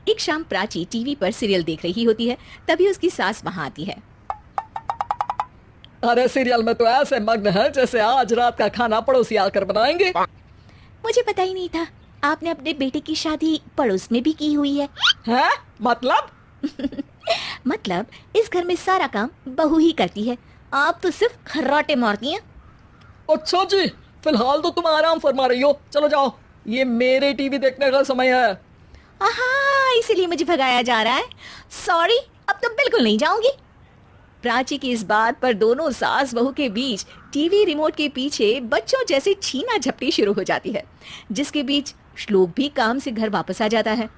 एक शाम प्राची टीवी पर सीरियल देख रही होती है, तभी उसकी सास वहां आती है। अरे सीरियल में तो ऐसे मग्न है जैसे आज रात का खाना पड़ोसी आकर बनाएंगे। मुझे पता ही नहीं था आपने अपने बेटे की शादी पड़ोस में भी की हुई है। हैं? मतलब? मतलब इस घर में सारा काम बहू ही करती है, आप तो सिर्फ खर्राटे मारती हैं। अच्छा जी, फिलहाल तो तुम आराम फरमा रही हो, चलो जाओ, ये मेरे टीवी देखने का समय है। आहा, इसीलिए मुझे भगाया जा रहा है। सॉरी, अब तो बिल्कुल नहीं जाऊंगी। प्राची की इस बात पर दोनों सास बहू के बीच टीवी रिमोट के पीछे बच्चों जैसे छीना झपटी शुरू हो जाती है, जिसके बीच श्लोक भी काम से घर वापस आ जाता है।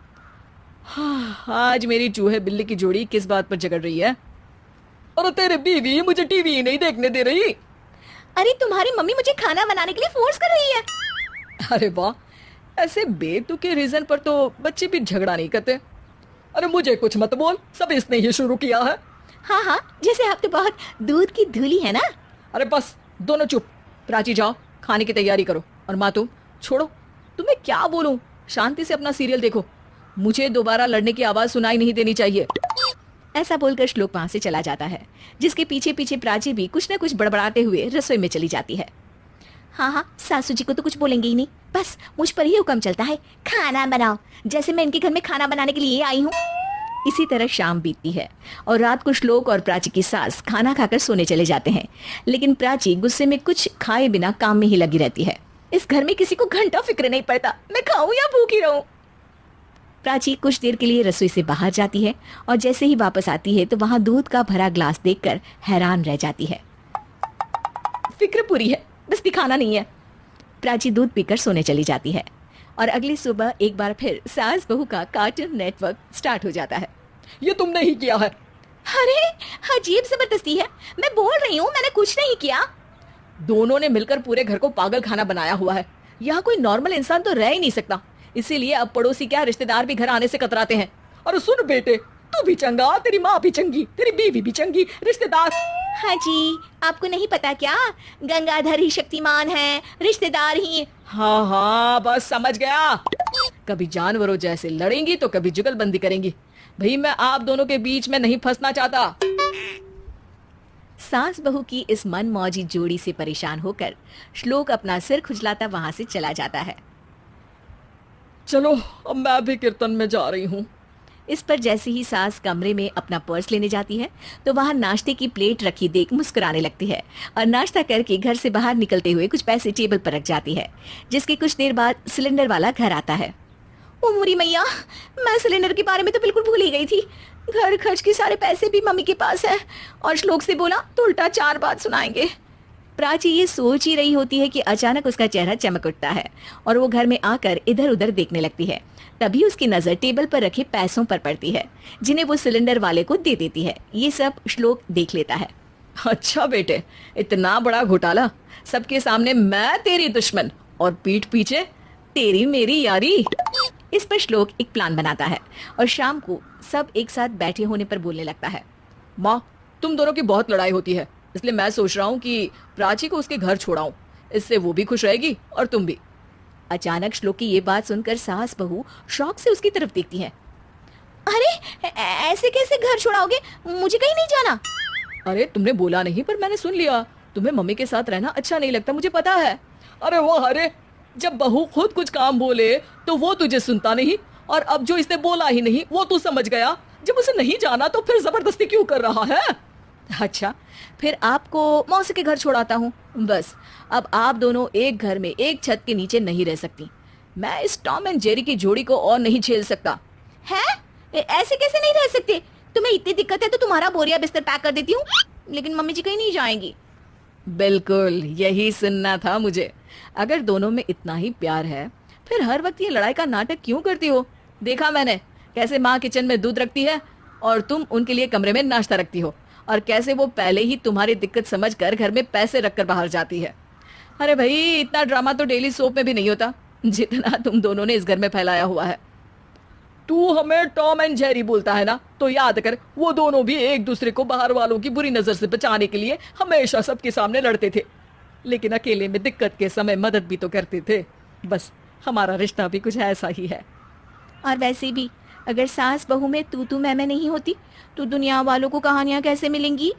हाँ, आज मेरी चूहे बिल्ली की जोड़ी किस बात पर झगड़ रही है? अरे तेरे बीवी मुझे टीवी ही नहीं देखने दे रही। अरे तुम्हारी मम्मी मुझे खाना बनाने के लिए फोर्स कर रही है। अरे वाह, ऐसे बेतुके रीजन पर तो बच्चे भी झगड़ा नहीं करते। अरे मुझे कुछ मत बोल, सब इसने ही शुरू किया है। हाँ हाँ, जैसे आप तो बहुत दूध की धूली है ना। अरे बस दोनों चुप। प्राची जाओ, खाने की तैयारी करो। और माँ तुम छोड़ो, तुम्हें क्या बोलूं, शांति से अपना सीरियल देखो, मुझे दोबारा लड़ने की आवाज सुनाई नहीं देनी चाहिए। ऐसा बोलकर श्लोक वहां से चला जाता है, जिसके पीछे पीछे प्राची भी कुछ न कुछ बड़बड़ाते हुए रसोई में चली जाती है। हाँ हाँ, सासू जी को तो कुछ बोलेंगे ही नहीं, बस मुझ पर ही हुक्म चलता है, खाना बनाओ, जैसे मैं इनके घर में खाना बनाने के लिए आई हूँ। इसी तरह शाम बीतती है और रात को श्लोक और प्राची की सास खाना खाकर सोने चले जाते हैं, लेकिन प्राची गुस्से में कुछ खाए बिना काम में ही लगी रहती है। इस घर में किसी को घंटा फिक्र नहीं पड़ता, मैं खाऊं या भूखी रहूं। प्राची कुछ देर के लिए रसोई से बाहर जाती है और जैसे ही वापस आती है तो वहां दूध का भरा ग्लास देखकर हैरान रह जाती है। फिक्र पूरी है, बस दिखाना नहीं है। प्राची दूध पीकर सोने चली जाती है और अगली सुबह एक बार फिर सास बहू का कार्टून नेटवर्क स्टार्ट हो जाता है। ये तुमने ही किया है। अरे अजीब जबरदस्ती है, मैं बोल रही हूँ मैंने कुछ नहीं किया। दोनों ने मिलकर पूरे घर को पागल खाना बनाया हुआ है। यहाँ कोई नॉर्मल इंसान तो रह ही नहीं सकता, इसीलिए अब पड़ोसी क्या रिश्तेदार भी घर आने से कतराते हैं। और सुन बेटे, तू भी चंगा, तेरी माँ भी चंगी, तेरी बीवी भी चंगी, रिश्तेदार। हाँ जी, आपको नहीं पता क्या, गंगाधर ही शक्तिमान है, रिश्तेदार ही। हाँ हाँ, बस समझ गया। कभी जानवरों जैसे लड़ेंगी तो कभी जुगलबंदी करेंगी। भाई मैं आप दोनों के बीच में नहीं फंसना चाहता। सास बहू की इस मनमौजी जोड़ी से परेशान होकर श्लोक अपना सिर खुजलाता वहां से चला जाता है। चलो अब मैं भी कीर्तन में जा रही हूँ। इस पर जैसे ही सास कमरे में अपना पर्स लेने जाती है तो वहां नाश्ते की प्लेट रखी देख मुस्कुराने लगती है और नाश्ता करके घर से बाहर निकलते हुए कुछ पैसे टेबल पर रख जाती है, जिसके कुछ देर बाद सिलेंडर वाला घर आता है। ओ मोरी मैया, मैं सिलेंडर के बारे में तो बिल्कुल भूल ही गई थी। घर खर्च के सारे पैसे भी मम्मी के पास है और श्लोक से बोला तो उल्टा 4 बात सुनाएंगे। प्राची ये सोच ही रही होती है कि अचानक उसका चेहरा चमक उठता है और वो घर में आकर इधर उधर देखने लगती है। तभी उसकी नजर टेबल पर रखे पैसों पर पड़ती है, जिन्हें वो सिलेंडर वाले को दे देती है। ये सब श्लोक देख लेता है। अच्छा बेटे, इतना बड़ा घोटाला, सबके सामने मैं तेरी दुश्मन और पीठ पीछे तेरी मेरी यारी। इस पर श्लोक एक प्लान बनाता है और शाम को सब एक साथ बैठे होने पर बोलने लगता है। माँ, तुम दोनों की बहुत लड़ाई होती है, इसलिए मैं सोच रहा हूँ कि प्राची को उसके घर छोड़ाऊं, इससे वो भी खुश रहेगी और तुम भी। अचानक श्लोक की ये बात सुनकर सास बहू शौक से उसकी तरफ देखती हैं। अरे ऐसे कैसे घर छोड़ाओगे, मुझे कहीं नहीं जाना। अरे तुमने बोला नहीं पर मैंने सुन लिया, तुम्हें मम्मी के साथ रहना अच्छा नहीं लगता, मुझे पता है। अरे वो अरे, जब बहू खुद कुछ काम बोले तो वो तुझे सुनता नहीं, और अब जो इसने बोला ही नहीं वो तू समझ गया। जब उसे नहीं जाना तो फिर जबरदस्ती क्यों कर रहा है? अच्छा, फिर आपको मौसी के घर छोड़ाता हूँ। बस अब आप दोनों एक घर में एक छत के नीचे नहीं रह सकती। मैं इस टॉम एंड जेरी की जोड़ी को और नहीं झेल सकता। है? ऐसे कैसे नहीं रह सकते? तुम्हें इतनी दिक्कत है तो तुम्हारा बोरिया बिस्तर पैक कर देती हूँ, लेकिन मम्मी जी कहीं नहीं जाएंगी। बिल्कुल यही सुनना था मुझे। अगर दोनों में इतना ही प्यार है फिर हर वक्त ये लड़ाई का नाटक क्यों करती हो? देखा मैंने कैसे माँ किचन में दूध रखती है और तुम उनके लिए कमरे में नाश्ता रखती हो, और कैसे वो पहले ही तुम्हारी दिक्कत समझकर घर में पैसे रखकर बाहर जाती है। अरे भाई, इतना ड्रामा तो डेली सोप में भी नहीं होता जितना तुम दोनों ने इस घर में फैलाया हुआ है। तू हमें टॉम एंड जेरी बोलता है ना, तो याद कर वो दोनों भी एक दूसरे को बाहर वालों की बुरी नजर से बचाने के लिए हमेशा सबके सामने लड़ते थे, लेकिन अकेले में दिक्कत के समय मदद भी तो करते थे। बस हमारा रिश्ता भी कुछ ऐसा ही है। और वैसे भी अगर सास बहू में तू मैं नहीं होती तो दुनिया वालों को कहानियां कैसे मिलेंगी?